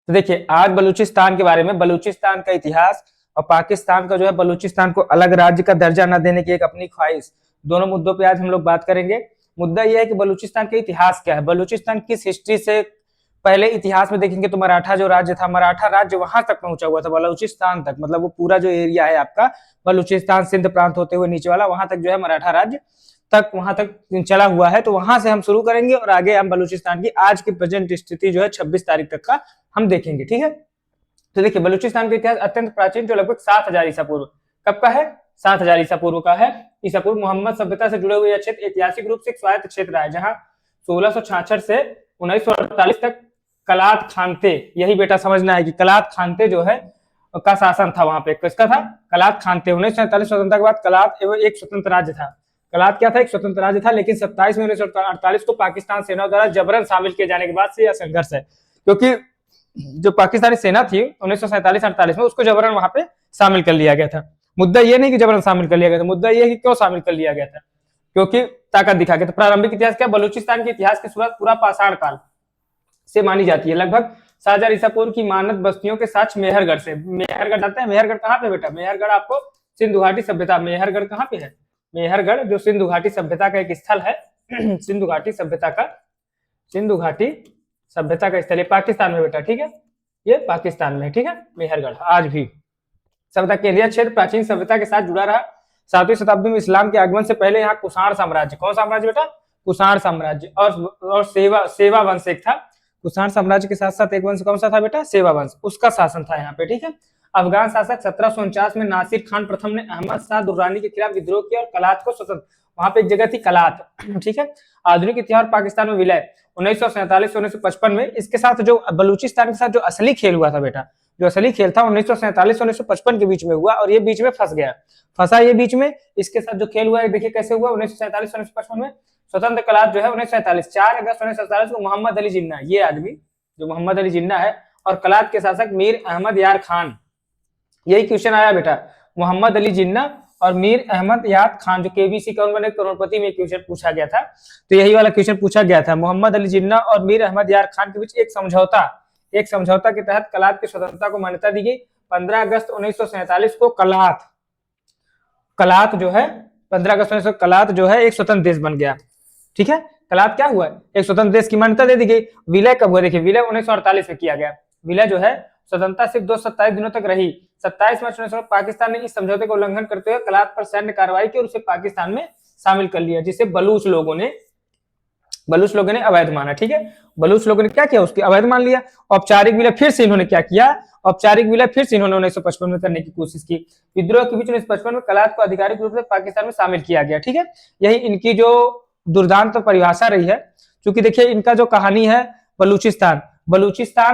तो देखिए आज बलूचिस्तान के बारे में, बलूचिस्तान का इतिहास और पाकिस्तान का जो है बलूचिस्तान को अलग राज्य का दर्जा न देने की एक अपनी ख्वाहिश, दोनों मुद्दों पे आज हम लोग बात करेंगे। मुद्दा यह है कि बलूचिस्तान का इतिहास क्या है, बलूचिस्तान किस हिस्ट्री से, पहले इतिहास में देखेंगे तो मराठा जो राज्य था, मराठा राज्य वहां तक पहुंचा हुआ था, बलूचिस्तान तक, मतलब वो पूरा जो एरिया है आपका बलूचिस्तान सिंध प्रांत होते हुए नीचे वाला, वहां तक जो है मराठा राज्य तक, वहां तक चला हुआ है। तो वहां से हम शुरू करेंगे और आगे हम बलूचिस्तान की आज की प्रेजेंट स्थिति जो है 26 तारीख तक का हम देखेंगे, ठीक है। तो देखिए बलूचिस्तान का इतिहास अत्यंत प्राचीन, जो लगभग 7000 ईसा पूर्व, कब का है, 7000 ईसा पूर्व का है। ईसा पूर्व मोहम्मद सभ्यता से जुड़े हुए यह क्षेत्र ऐतिहासिक रूप से एक स्वायत्त क्षेत्र है, जहां 1666 से 1948 तक कलात खानते, यही बेटा समझना है कि कलात खानते जो है का शासन था वहां पे, किसका था, कलात खानते। 1947 स्वतंत्रता के बाद कलात एवं एक स्वतंत्र राज्य था, कलात क्या था, एक स्वतंत्र राज्य था, लेकिन 27 में 1948 को पाकिस्तान सेना द्वारा जबरन शामिल किए जाने के बाद से यह संघर्ष है, क्योंकि जो पाकिस्तानी सेना थी 1947-48 में, उसको जबरन वहां पे शामिल कर लिया गया था। मुद्दा ये नहीं कि जबरन शामिल कर लिया गया था, मुद्दा ये है कि क्यों शामिल कर लिया गया था, क्योंकि ताकत दिखा गया था। प्रारंभिक इतिहास क्या, बलूचिस्तान के इतिहास की शुरुआत पूरा पाषाण काल से मानी जाती है, लगभग 7000 ईसा पूर्व की मानद बस्तियों के साक्ष्य मेहरगढ़ से। मेहरगढ़ जानते हैं, मेहरगढ़ कहाँ पे बेटा, मेहरगढ़ आपको सिंधु घाटी सभ्यता, मेहरगढ़ कहाँ पे है, मेहरगढ़ जो सिंधु घाटी सभ्यता का एक स्थल है सिंधु घाटी सभ्यता का, सिंधु घाटी सभ्यता का स्थल है पाकिस्तान में बेटा, ठीक है, ये पाकिस्तान में, ठीक है, मेहरगढ़ आज भी सभ्यता केंद्रीय क्षेत्र प्राचीन सभ्यता के साथ जुड़ा रहा। 7वीं शताब्दी में इस्लाम के आगमन से पहले यहाँ कुषाण साम्राज्य, कौन साम्राज्य बेटा, कुषाण साम्राज्य, और सेवा वंश एक था। कुषाण साम्राज्य के साथ साथ एक वंश कौन सा था बेटा, सेवा वंश, उसका शासन था यहाँ पे, ठीक है। अफगान शासक 1749 में नासिर खान प्रथम ने अहमद शाह दुर्रानी के खिलाफ विद्रोह किया और कलात को स्वतंत्र, वहां पे एक जगह थी कलात, ठीक है। आधुनिक इतिहास पाकिस्तान में विलय 1947 से 1955 में। इसके साथ जो बलूचिस्तान के साथ जो असली खेल हुआ था बेटा, जो असली खेल था 1947 से 1955 के बीच में हुआ, और ये बीच में फंस गया, फंसा ये बीच में। इसके साथ जो खेल हुआ है देखिए कैसे हुआ, 1947 से 1955 में स्वतंत्र कलात जो है 1947 4 अगस्त 1947 को मोहम्मद अली जिन्ना, ये आदमी जो मोहम्मद अली जिन्ना है, और कलात के शासक मीर अहमद यार खान, यही क्वेश्चन आया बेटा, मोहम्मद अली जिन्ना और मीर अहमद याद खान, जो केबीसी कौन बने करोड़पति में क्वेश्चन पूछा गया था, तो यही वाला क्वेश्चन पूछा गया था। मोहम्मद अली जिन्ना और मीर अहमद यार खान के बीच एक समझौता के तहत कलात की स्वतंत्रता को मान्यता दी गई। 15 अगस्त 1947 को कलात जो है 15 अगस्त 1900 कलात जो है एक स्वतंत्र देश बन गया, ठीक है। कलात क्या हुआ, एक स्वतंत्र देश की मान्यता दे दी गई। विलय कब हुआ, देखिए विलय 1948 में किया गया। विलय जो है स्वतंत्रता सिर्फ 227 दिनों तक रही। 27 मार्च 1900 पाकिस्तान ने इस समझौते को उल्लंघन करते हुए कलात पर सैन्य कार्रवाई की और उसे पाकिस्तान में शामिल कर लिया, जिसे बलूच लोगों ने अवैध माना, ठीक है। बलूच लोगों ने क्या किया, उसकी अवैध मान लिया। औपचारिक विलय फिर से इन्होंने क्या किया, औपचारिक विलय फिर से इन्होंने 1955 में करने की कोशिश की। विद्रोह के बीच 1955 में कलात को आधिकारिक रूप से पाकिस्तान में शामिल किया गया, ठीक है। यही इनकी जो दुर्दांत परिभाषा रही है, क्योंकि देखिए इनका जो कहानी है, बलूचिस्तान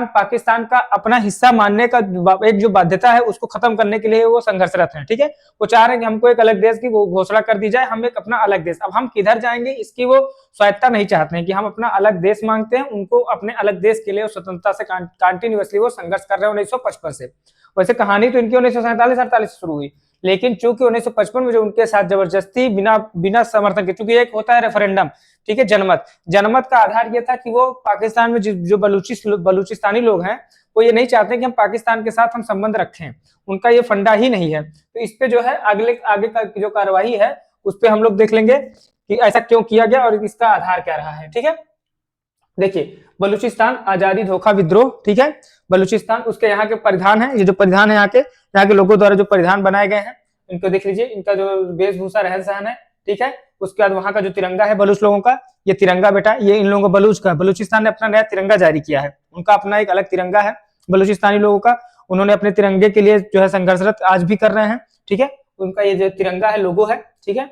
पाकिस्तान का अपना हिस्सा मानने का एक जो बाध्यता है, उसको खत्म करने के लिए वो संघर्षरत है, ठीक है। वो चाह रहे हैं कि हमको एक अलग देश की घोषणा कर दी जाए, हम एक अपना अलग देश, अब हम किधर जाएंगे इसकी वो स्वायत्ता नहीं चाहते हैं, कि हम अपना अलग देश मांगते हैं, उनको अपने अलग देश के लिए स्वतंत्रता से कंटिन्यूअसली वो संघर्ष कर रहे हैं 1955 से। वैसे कहानी तो इनकी 1947-48 से शुरू हुई, लेकिन चूंकि 1955 में जो उनके साथ जबरदस्ती बिना समर्थन के, चूंकि एक होता है रेफरेंडम, ठीक है, जनमत का आधार ये था कि वो पाकिस्तान में जो बलूचिस्तानी लोग हैं, वो ये नहीं चाहते कि हम पाकिस्तान के साथ हम संबंध रखें, उनका ये फंडा ही नहीं है। तो इस पे जो है आगे का जो कार्यवाही है उस पे हम लोग देख लेंगे कि ऐसा क्यों किया गया और इसका आधार क्या रहा है, ठीक है। देखिए बलूचिस्तान आजादी धोखा विद्रोह, ठीक है, बलूचिस्तान, उसके यहाँ के परिधान है, ये जो परिधान है यहाँ के लोगों द्वारा जो परिधान बनाए गए हैं, इनको देख लीजिए, इनका जो वेशभूषा रहन सहन है, ठीक है। उसके बाद वहां का जो तिरंगा है बलूच लोगों का, ये तिरंगा बेटा, ये इन लोगों का बलूच का, बलूचिस्तान ने अपना नया तिरंगा जारी किया है, उनका अपना एक अलग तिरंगा है बलूचिस्तानी लोगों का, उन्होंने अपने तिरंगे के लिए जो है संघर्षरत आज भी कर रहे हैं, ठीक है। उनका ये जो तिरंगा है, लोगो है, ठीक है।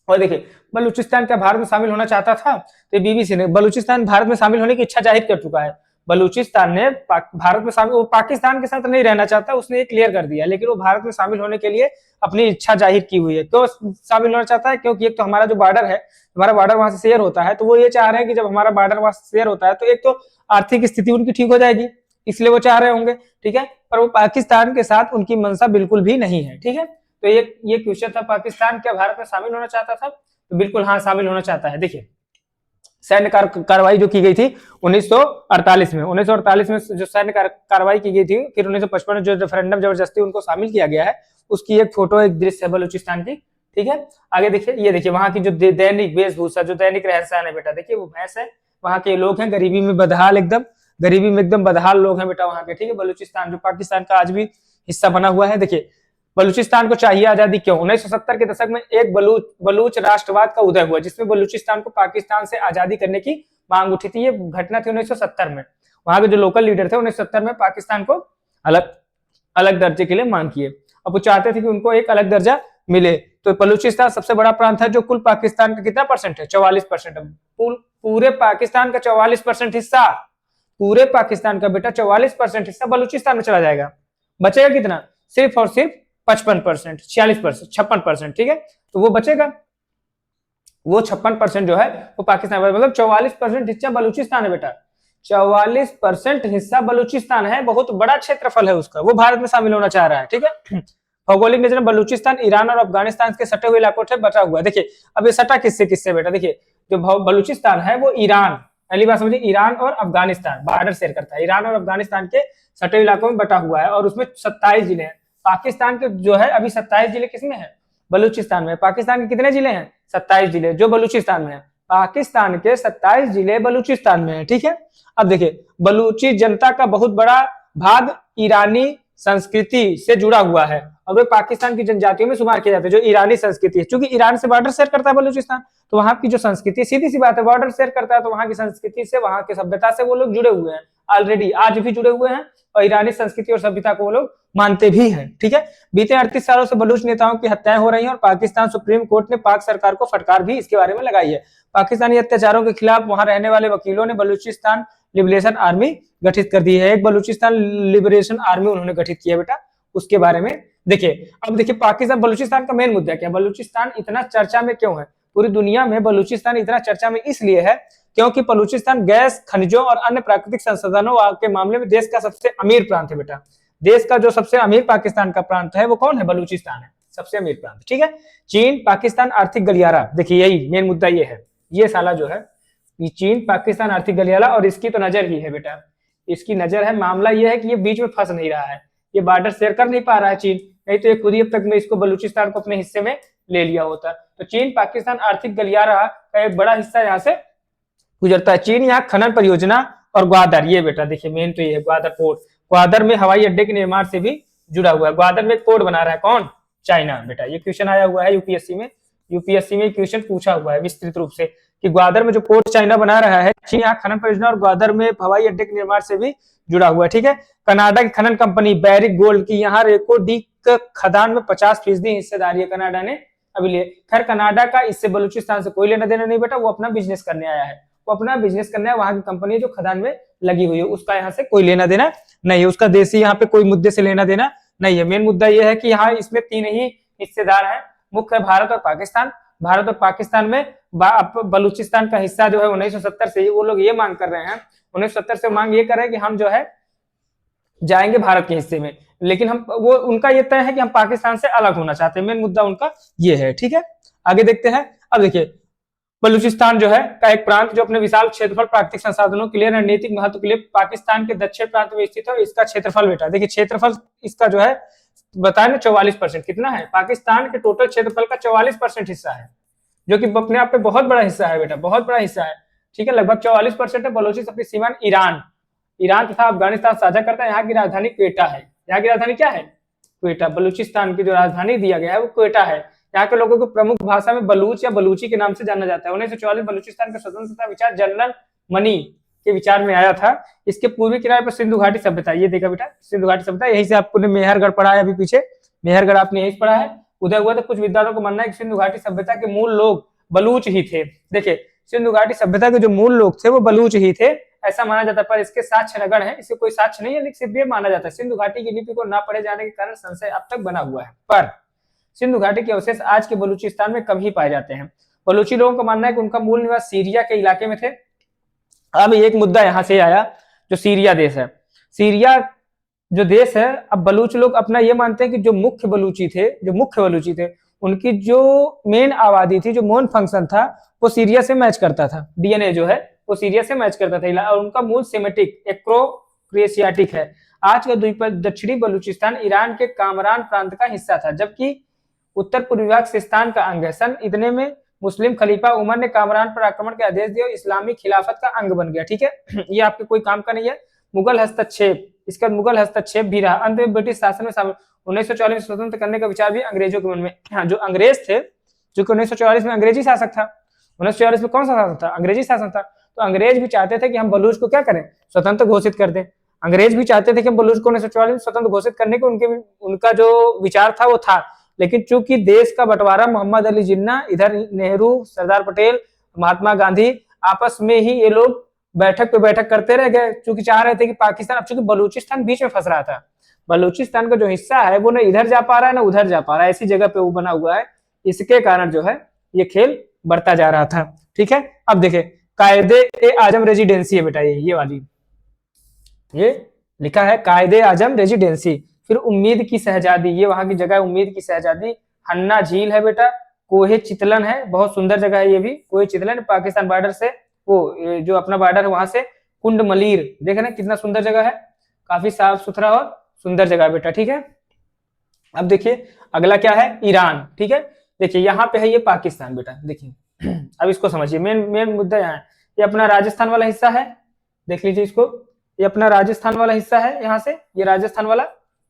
और देखिए बलूचिस्तान क्या भारत में शामिल होना चाहता था, तो बीबीसी ने, बलूचिस्तान भारत में शामिल होने की इच्छा जाहिर कर चुका है। बलूचिस्तान ने भारत में शामिल, वो पाकिस्तान के साथ नहीं रहना चाहता, उसने ये क्लियर कर दिया, लेकिन वो भारत में शामिल होने के लिए अपनी इच्छा जाहिर की हुई है। क्यों शामिल होना चाहता है, क्योंकि एक तो हमारा जो बॉर्डर है, हमारा बॉर्डर वहां से शेयर होता है, तो वो ये चाह रहे हैं कि जब हमारा बॉर्डर वहां से शेयर होता है तो एक तो आर्थिक स्थिति उनकी ठीक हो जाएगी, इसलिए वो चाह रहे होंगे, ठीक है। पर वो पाकिस्तान के साथ उनकी मंशा बिल्कुल भी नहीं है, ठीक है। तो ये क्वेश्चन था, पाकिस्तान क्या भारत में शामिल होना चाहता था, तो बिल्कुल हाँ शामिल होना चाहता है। देखिए सैन्य कार्रवाई जो की गई थी 1948 में, 1948 में जो सैन्य कार्रवाई की गई थी, फिर 1955 में जो रेफरेंडम जबरदस्ती उनको शामिल किया गया है, उसकी एक फोटो, एक दृश्य है बलूचिस्तान की। ठीक है, आगे देखिए, ये देखिए वहां की जो दैनिक वेशभूषा, जो दैनिक रहन सहन है बेटा, देखिए वो भैंस है, वहां के लोग हैं गरीबी में बदहाल, एकदम गरीबी में एकदम बदहाल लोग हैं बेटा वहां के। ठीक है, बलूचिस्तान जो पाकिस्तान का आज भी हिस्सा बना हुआ है। देखिए बलूचिस्तान को चाहिए आजादी क्यों? 1970 के दशक में एक बलूच राष्ट्रवाद का उदय हुआ, जिसमें बलूचिस्तान को पाकिस्तान से आजादी करने की मांग उठी थी। ये घटना थी 1970 में। वहां के जो लोकल लीडर थे 1970 में पाकिस्तान को अलग अलग दर्जे के लिए मांग किए। अब वो चाहते थे कि उनको एक अलग दर्जा मिले। तो बलूचिस्तान सबसे बड़ा प्रांत है जो कुल पाकिस्तान का कितना परसेंट है? 44% है। पूरे पाकिस्तान का 44% हिस्सा, पूरे पाकिस्तान का बेटा 44% हिस्सा बलूचिस्तान में चला जाएगा। बचेगा कितना? सिर्फ और सिर्फ 55%, 46%, 56%। ठीक है, तो वो बचेगा, वो 56% जो है वो पाकिस्तान, मतलब 44% हिस्सा बलूचिस्तान है बेटा। 44% हिस्सा बलूचिस्तान है, बहुत बड़ा क्षेत्रफल है उसका, वो भारत में शामिल होना चाह रहा है। ठीक है, भौगोलिक नजर बलूचिस्तान ईरान और अफगानिस्तान के सटे हुए इलाकों से बचा हुआ है। देखिए अब ये सटा किससे किससे बेटा? देखिए जो बलूचिस्तान है वो ईरान, पहली बात समझिए, ईरान और अफगानिस्तान बॉर्डर शेयर करता है, ईरान और अफगानिस्तान के सटे इलाकों में बटा हुआ है, और उसमें 27 जिले हैं। पाकिस्तान के जो है अभी 27 जिले किसमें है? बलूचिस्तान में। पाकिस्तान के कितने जिले हैं? 27 जिले जो बलूचिस्तान में है। पाकिस्तान के 27 जिले बलूचिस्तान में है। ठीक है, अब देखिए बलूची जनता का बहुत बड़ा भाग ईरानी संस्कृति से जुड़ा हुआ है, और वे पाकिस्तान की जनजातियों में शुमार किए जाते हैं। जो ईरानी संस्कृति है, क्योंकि ईरान से बॉर्डर शेयर करता है बलूचिस्तान, तो वहां की जो संस्कृति, सीधी सी बात है, बॉर्डर शेयर करता है, तो वहां की संस्कृति से, वहां की सभ्यता से वो लोग जुड़े हुए हैं, ऑलरेडी आज भी जुड़े हुए हैं, और ईरानी संस्कृति और सभ्यता को वो लोग मानते भी हैं। ठीक है, बीते 38 सालों से बलूच नेताओं की हत्याएं हो रही हैं, और पाकिस्तान सुप्रीम कोर्ट ने पाक सरकार को फटकार भी इसके बारे में लगाई है। पाकिस्तानी अत्याचारों के खिलाफ वहां रहने वाले वकीलों ने बलूचिस्तान लिबरेशन आर्मी गठित कर दी है। एक बलूचिस्तान लिबरेशन आर्मी उन्होंने गठित किया बेटा, उसके बारे में देखिए। अब देखिए पाकिस्तान, बलूचिस्तान का मेन मुद्दा क्या? बलूचिस्तान इतना चर्चा में क्यों है? पूरी दुनिया में बलूचिस्तान इतना चर्चा में इसलिए है क्योंकि बलूचिस्तान गैस, खनिजों और अन्य प्राकृतिक संसाधनों के मामले में देश का सबसे अमीर प्रांत है बेटा। देश का जो सबसे अमीर पाकिस्तान का प्रांत है वो कौन है? बलूचिस्तान है, सबसे अमीर प्रांत। ठीक है, चीन पाकिस्तान आर्थिक गलियारा, देखिए यही मेन मुद्दा ये है, ये साला जो है ये चीन पाकिस्तान आर्थिक गलियारा, और इसकी तो नजर ही है बेटा, इसकी नजर है। मामला ये है कि ये बीच में फंस नहीं रहा है, ये बॉर्डर शेयर कर नहीं पा रहा है चीन, नहीं तो ये खुद ही अब तक में इसको बलूचिस्तान को अपने हिस्से में ले लिया होता। तो चीन पाकिस्तान आर्थिक गलियारा का एक बड़ा हिस्सा यहाँ से गुजरता है। चीन यहाँ खनन परियोजना और ग्वादर, ये बेटा देखिए मेन तो ये है, ग्वादर पोर्ट, ग्वादर में हवाई अड्डे के निर्माण से भी जुड़ा हुआ है। ग्वादर में पोर्ट बना रहा है कौन? चाइना बेटा। ये क्वेश्चन आया हुआ है यूपीएससी में क्वेश्चन पूछा हुआ है विस्तृत रूप से कि ग्वादर में जो पोर्ट चाइना बना रहा है, चीन यहाँ खनन परियोजना और ग्वादर में हवाई अड्डे के निर्माण से भी जुड़ा हुआ है। ठीक है, कनाडा की खनन कंपनी बैरिक गोल्ड की यहाँ रेकोडिक खदान में 50% हिस्सेदारी है कनाडा ने अभी लिए। खैर कनाडा का इससे बलूचिस्तान से कोई लेना देना नहीं बेटा, वो अपना बिजनेस करने आया है, वो अपना बिजनेस करने, वहां की कंपनी जो खदान में लगी हुई है उसका यहाँ से कोई लेना देना नहीं है, उसका देशी यहाँ पे कोई मुद्दे से लेना देना नहीं है। मेन मुद्दा यह है कि यहाँ इसमें 3 ही हिस्सेदार हैं, मुख्य भारत और पाकिस्तान। भारत और पाकिस्तान में बलूचिस्तान का हिस्सा जो है 1970 से वो लोग ये मांग कर रहे हैं, 1970 से मांग ये कर रहे हैं कि हम जो है जाएंगे भारत के हिस्से में, लेकिन हम वो उनका ये तय है कि हम पाकिस्तान से अलग होना चाहते हैं। मेन मुद्दा उनका ये है। ठीक है, आगे देखते हैं। अब देखिए बलूचिस्तान जो है का एक प्रांत जो अपने विशाल क्षेत्रफल, प्राकृतिक संसाधनों के लिए, रणनीतिक महत्व के लिए पाकिस्तान के दक्षिण प्रांत में स्थित है। इसका क्षेत्रफल बेटा देखिए, क्षेत्रफल इसका जो है बताए ना 44%, कितना है? पाकिस्तान के टोटल क्षेत्रफल का 44% हिस्सा है, जो कि अपने आप में बहुत बड़ा हिस्सा है बेटा, बहुत बड़ा हिस्सा है। ठीक है, लगभग 44% है। बलूचिस्तान अपनी सीमा ईरान तथा अफगानिस्तान साझा करता है। यहाँ की राजधानी क्वेटा है। यहाँ की राजधानी क्या है? क्वेटा। बलूचिस्तान की जो राजधानी दिया गया है वो क्वेटा है। यहाँ के लोगों को प्रमुख भाषा में बलूच या बलूची के नाम से जाना जाता है। 1944 बलूचिस्तान का स्वतंत्रता विचार जनरल मनी के विचार में आया था। इसके पूर्वी किनारे पर सिंधु घाटी सभ्यता, ये देखा बेटा सिंधु घाटी सभ्यता, यही से आपको मेहरगढ़ पढ़ा है अभी पीछे, मेहरगढ़ आपने यही पढ़ा है, उदय हुआ था। कुछ विद्वानों को मानना है कि सिंधु घाटी सभ्यता के मूल लोग बलूच ही थे। देखिए सिंधु घाटी सभ्यता के जो मूल लोग थे वो बलूच ही थे, ऐसा माना जाता है, पर इसके साक्ष्य नगण्य है, इससे कोई साक्ष्य नहीं है, लेकिन सिर्फ ये माना जाता है। सिंधु घाटी की लिपि को ना पढ़े जाने के कारण संशय अब तक बना हुआ है, पर सिंधु घाटी के अवशेष आज के बलूचिस्तान में कम ही पाए जाते हैं। बलूची लोगों का मानना है कि उनका मूल निवास सीरिया के इलाके में थे। अब एक मुद्दा यहां से आया, जो सीरिया देश है, सीरिया जो देश है, अब बलूच लोग अपना ये मानते हैं कि जो मुख्य बलूची थे, उनकी जो मेन आबादी थी, जो मेन फंक्शन था, वो सीरिया से मैच करता था, डीएनए जो है वो सीरिया से मैच करता था, और उनका मूल सेमेटिक एक्रो-क्रेशियाटिक है। आज का दक्षिणी बलूचिस्तान ईरान के कामरान प्रांत का हिस्सा था, जबकि उत्तर पूर्वी भाग सिस्तान का अंग है। सन इतने में मुस्लिम खलीफा उमर ने कामरान पर आक्रमण के आदेश दिए और इस्लामी खिलाफत का अंग बन गया। ठीक है, ये आपके कोई काम का नहीं है। मुगल हस्तक्षेप, इसका मुगल हस्तक्षेप भी रहा। अंत में ब्रिटिश शासन में 1940 में स्वतंत्र करने का विचार भी अंग्रेजों के मन में। हाँ, जो अंग्रेज थे, जो कि 1944 में अंग्रेजी शासक था, 1944 में कौन सा शासक था? अंग्रेजी शासन था। तो अंग्रेज भी चाहते थे कि हम बलूच को क्या करें, स्वतंत्र घोषित कर दें। अंग्रेज भी चाहते थे कि हम बलूच को 1944 में स्वतंत्र घोषित करने के उनका जो विचार था वो था, लेकिन चूंकि देश का बंटवारा मोहम्मद अली जिन्ना, इधर नेहरू, सरदार पटेल, महात्मा गांधी, आपस में ही ये लोग बैठक पे बैठक करते रह गए, चूंकि चाह रहे थे कि पाकिस्तान, अब चूंकि बलूचिस्तान बीच में फंस रहा था, बलूचिस्तान का जो हिस्सा है वो न इधर जा पा रहा है न उधर जा पा रहा है, ऐसी जगह पे वो बना हुआ है, इसके कारण जो है ये खेल बढ़ता जा रहा था। ठीक है, अब देखे कायदे आजम रेजिडेंसी है बेटा, ये वाली, ये लिखा है कायदे आजम रेजिडेंसी। फिर उम्मीद की शहजादी, ये वहां की जगह है, उम्मीद की शहजादी। हन्ना झील है बेटा, कोहे चितलन है, बहुत सुंदर जगह है ये भी, कोहे चितलन, पाकिस्तान बॉर्डर से वो जो अपना बॉर्डर है वहां से कुंड मलीर, देख रहे हैं कितना सुंदर जगह है, काफी साफ सुथरा और सुंदर जगह बेटा। ठीक है, अब देखिए अगला क्या है, ईरान। ठीक है, देखिए यहाँ पे है ये पाकिस्तान बेटा, देखिए अब इसको समझिए, मेन मुद्दा यहाँ है, ये अपना राजस्थान वाला हिस्सा है, देख लीजिए इसको, ये अपना राजस्थान वाला हिस्सा है, यहाँ से ये राजस्थान वाला।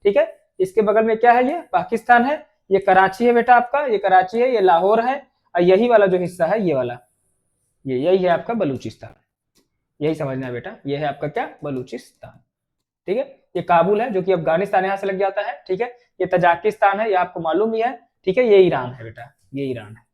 ठीक है, इसके बगल में क्या है, ये पाकिस्तान है, ये कराची है बेटा आपका, ये कराची है, ये लाहौर है, और यही वाला जो हिस्सा है ये वाला, ये यही है आपका बलूचिस्तान, यही समझना है बेटा, ये है आपका क्या, बलूचिस्तान। ठीक है, ये काबुल है जो कि अफगानिस्तान यहाँ से लग जाता है। ठीक है, ये तजाकिस्तान है, ये आपको मालूम ही है। ठीक है, ये ईरान है बेटा, ये ईरान है,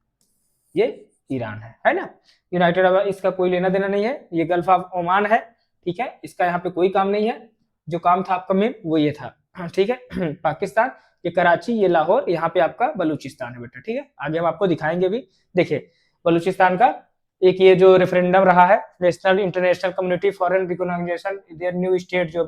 ये ईरान है ना। यूनाइटेड अरब इसका कोई लेना देना नहीं है, ये गल्फ ऑफ ओमान है। ठीक है, इसका यहाँ पे कोई काम नहीं है, जो काम था आपका मेन वो ये था। ठीक है, पाकिस्तान, ये कराची, ये लाहौर, यहाँ पे आपका बलूचिस्तान है बेटा। ठीक है, आगे हम आपको दिखाएंगे भी। देखिए बलूचिस्तान का एक ये जो रेफरेंडम रहा है, national international community foreign recognition their new state, जो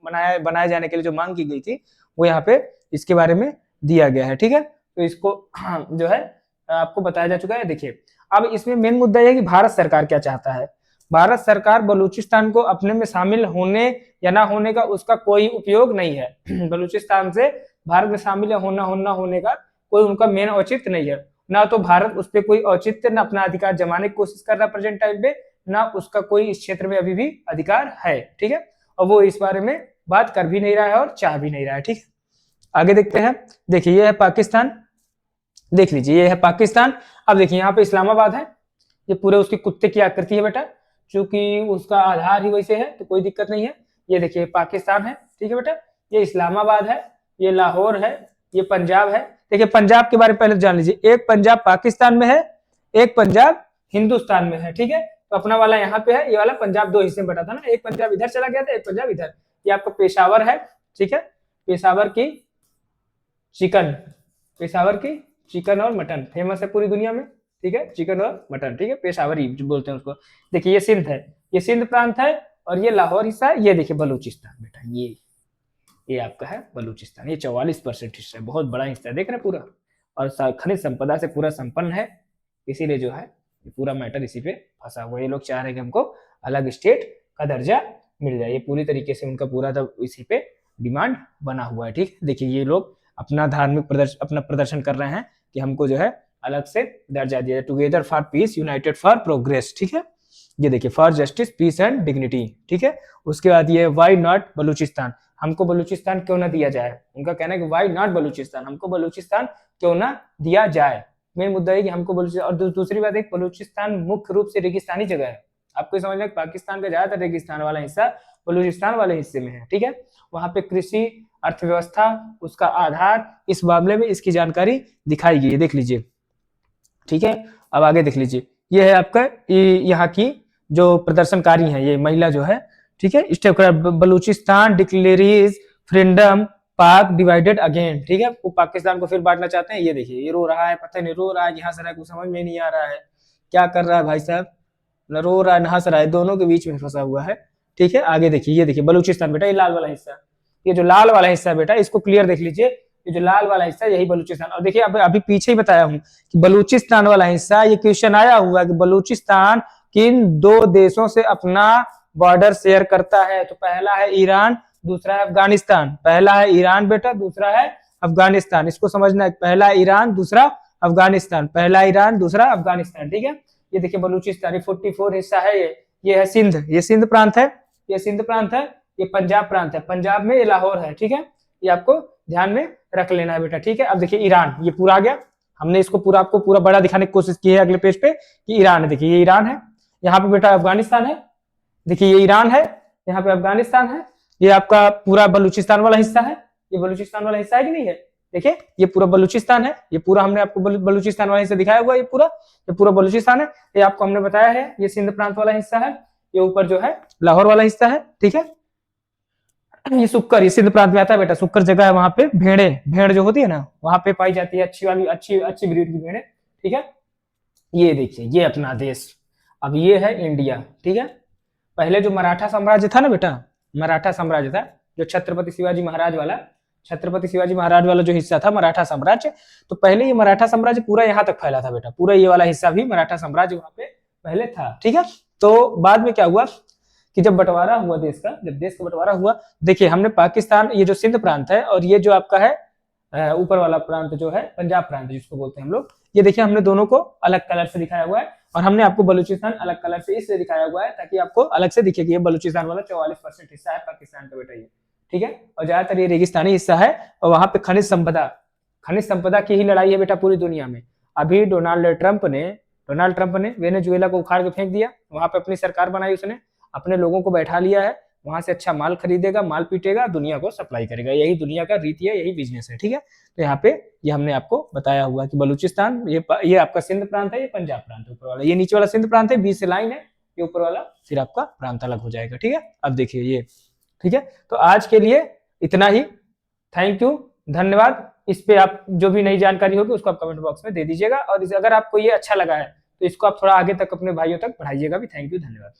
बनाए जाने के लिए जो मांग की गई थी, वो यहाँ पे इसके बारे में दिया गया है। ठीक है, तो इसको जो है आपको बताया जा चुका है। देखिए अब इसमें मेन मुद्दा यह है कि भारत सरकार क्या चाहता है। भारत सरकार बलूचिस्तान को अपने में शामिल होने या ना होने का उसका कोई उपयोग नहीं है। बलूचिस्तान से भारत में शामिल होने का कोई उनका मेन औचित्य नहीं है, ना तो भारत उस पर कोई औचित्य, ना अपना अधिकार जमाने की कोशिश कर रहा है प्रेजेंट टाइम पे, ना उसका कोई इस क्षेत्र में अभी भी अधिकार है। ठीक है, और वो इस बारे में बात कर भी नहीं रहा है और चाह भी नहीं रहा है। ठीक है, आगे देखते हैं। देखिए ये है पाकिस्तान, देख लीजिए ये है पाकिस्तान। अब देखिए यहाँ पे इस्लामाबाद है, ये पूरे उसकी कुत्ते की आकृति है बेटा, चूंकि उसका आधार ही वैसे है तो कोई दिक्कत नहीं है। ये देखिए पाकिस्तान है, ठीक है बेटा, ये इस्लामाबाद है, ये लाहौर है, ये पंजाब है। देखिए पंजाब के बारे में पहले जान लीजिए, एक पंजाब पाकिस्तान में है, एक पंजाब हिंदुस्तान में है। ठीक है, तो अपना वाला यहाँ पे है, ये वाला पंजाब दो हिस्से में बटा था ना, एक पंजाब इधर चला गया था, एक पंजाब इधर। ये आपका पेशावर है, ठीक है, पेशावर की चिकन, पेशावर की चिकन और मटन फेमस है पूरी दुनिया में। ठीक है, चिकन और मटन, ठीक है, पेशावरी जो बोलते हैं उसको। देखिए ये सिंध है, ये सिंध प्रांत है, और ये लाहौर हिस्सा है। ये देखिए बलूचिस्तान बेटा, ये आपका है बलूचिस्तान, ये 44% हिस्सा है, बहुत बड़ा हिस्सा है, देख रहे हैं पूरा, और खनिज संपदा से पूरा संपन्न है, इसीलिए जो है ये पूरा मैटर इसी पे फंसा हुआ है। ये लोग चाह रहे हैं कि हमको अलग स्टेट का दर्जा मिल जाए, ये पूरी तरीके से उनका पूरा इसी पे डिमांड बना हुआ है। ठीक, देखिए ये लोग अपना धार्मिक प्रदर्शन कर रहे हैं कि हमको जो है अलग से दर्जा दिया जाए, together for peace, united for progress. ठीक है, ये देखिए for justice, peace and dignity. ठीक है, उसके बाद ये वाई नॉट बलूचिस्तान, हमको बलूचिस्तान क्यों ना दिया जाए। उनका कहना है कि वाई नॉट बलूचिस्तान, हमको बलूचिस्तान क्यों ना दिया जाए। मेन मुद्दा है कि हमको बलूचिस्तान, और दूसरी बात है बलूचिस्तान मुख्य रूप से रेगिस्तानी जगह है। आपको समझना है पाकिस्तान का ज्यादातर रेगिस्तान वाला हिस्सा बलूचिस्तान वाले हिस्से में है। ठीक है, वहां पे कृषि, अर्थव्यवस्था, उसका आधार, इस मामले में इसकी जानकारी दिखाई गई है, देख लीजिए। ठीक है, अब आगे देख लीजिए, ये है आपका यहाँ की जो प्रदर्शनकारी है, ये महिला जो है। ठीक है, स्टेप बलूचिस्तान डिक्लेयर्स फ्रीडम, पाक डिवाइडेड अगेन। ठीक है, वो पाकिस्तान को फिर बांटना चाहते हैं। ये देखिए ये रो रहा है, पता नहीं रो रहा है, यहाँ से रहा है, कुछ समझ में नहीं आ रहा है क्या कर रहा है भाई साहब, न रो रहा है न हंस रहा है, दोनों के बीच में फंसा हुआ है। ठीक है, आगे देखिए, ये देखिए बलूचिस्तान बेटा, ये लाल वाला हिस्सा, ये जो लाल वाला हिस्सा है बेटा, इसको क्लियर देख लीजिए, ये जो लाल वाला हिस्सा यही बलूचिस्तान। और देखिए अभी पीछे ही बताया हूँ कि बलूचिस्तान वाला हिस्सा, ये क्वेश्चन आया हुआ कि बलूचिस्तान किन दो देशों से अपना बॉर्डर शेयर करता है। तो पहला है ईरान, दूसरा है अफगानिस्तान। पहला है ईरान बेटा, दूसरा है अफगानिस्तान। इसको समझना है, पहला ईरान दूसरा अफगानिस्तान, पहला ईरान दूसरा अफगानिस्तान। ठीक है, ये देखिए बलूचिस्तान 44 हिस्सा है। ये है सिंध, ये सिंध प्रांत है, ये सिंध प्रांत है। ये पंजाब प्रांत है, पंजाब में ये लाहौर है। ठीक है, ये आपको ध्यान में रख लेना है बेटा। ठीक है, अब देखिए ईरान, ये पूरा आ गया। हमने इसको पूरा आपको पूरा बड़ा दिखाने की कोशिश की है अगले पेज पे कि ईरान है। देखिए ये ईरान है, यहाँ पे बेटा अफगानिस्तान है। देखिए ये ईरान है, यहाँ पे अफगानिस्तान है। ये आपका पूरा बलूचिस्तान वाला हिस्सा है, ये बलूचिस्तान वाला हिस्सा है कि नहीं है। देखिए ये पूरा बलूचिस्तान है, ये पूरा हमने आपको बलूचिस्तान वाला हिस्सा दिखाया हुआ, ये पूरा बलूचिस्तान है। ये आपको हमने बताया है, ये सिंध प्रांत वाला हिस्सा है। ये ऊपर जो है लाहौर वाला हिस्सा है। ठीक है, ये सुक्कर, ये सिंध प्रांत में आता है बेटा। सुक्कर जगह है, वहां पे भेड़ जो होती है ना, वहां पे पाई जाती है अच्छी वाली, अच्छी ब्रीड की भेड़ें। ठीक है, ये देखिए ये अपना देश। अब ये है इंडिया। ठीक है, पहले जो मराठा साम्राज्य था ना बेटा, मराठा साम्राज्य था जो छत्रपति शिवाजी महाराज वाला जो हिस्सा था मराठा साम्राज्य, तो पहले ये मराठा साम्राज्य पूरा यहाँ तक फैला था बेटा। पूरा ये वाला हिस्सा भी मराठा साम्राज्य वहां पे पहले था। ठीक है, तो बाद में क्या हुआ कि जब बंटवारा हुआ देश का, जब देश का बंटवारा हुआ, देखिए हमने पाकिस्तान, ये जो सिंध प्रांत है और ये जो आपका है ऊपर वाला प्रांत जो है पंजाब प्रांत जिसको बोलते हैं हम लोग, ये देखिए हमने दोनों को अलग कलर से दिखाया हुआ है। और हमने आपको बलूचिस्तान अलग कलर से इसलिए दिखाया हुआ है ताकि आपको अलग से दिखे कि ये बलूचिस्तान वाला 44% हिस्सा है पाकिस्तान का बेटा ये। ठीक है, और ज्यादातर ये रेगिस्तानी हिस्सा है और वहां पे खनिज संपदा की ही लड़ाई है बेटा पूरी दुनिया में। अभी डोनाल्ड ट्रंप ने वेनेजुएला को उखाड़ के फेंक दिया, वहां पे अपनी सरकार बनाई, उसने अपने लोगों को बैठा लिया है, वहां से अच्छा माल खरीदेगा, माल पीटेगा, दुनिया को सप्लाई करेगा। यही दुनिया का रीति है, यही बिजनेस है। ठीक है, तो यहाँ पे ये हमने आपको बताया हुआ कि बलूचिस्तान ये आपका सिंध प्रांत है, ये पंजाब प्रांत है ऊपर वाला, ये नीचे वाला सिंध प्रांत है, बीच से लाइन है, ये ऊपर वाला फिर आपका प्रांत अलग हो जाएगा। ठीक है, अब देखिए ये। ठीक है, तो आज के लिए इतना ही। थैंक यू, धन्यवाद। इस पे आप जो भी नई जानकारी होगी उसको आप कमेंट बॉक्स में दे दीजिएगा। और अगर आपको ये अच्छा लगा है तो इसको आप थोड़ा आगे तक अपने भाइयों तक बढ़ाइएगा भी। थैंक यू, धन्यवाद।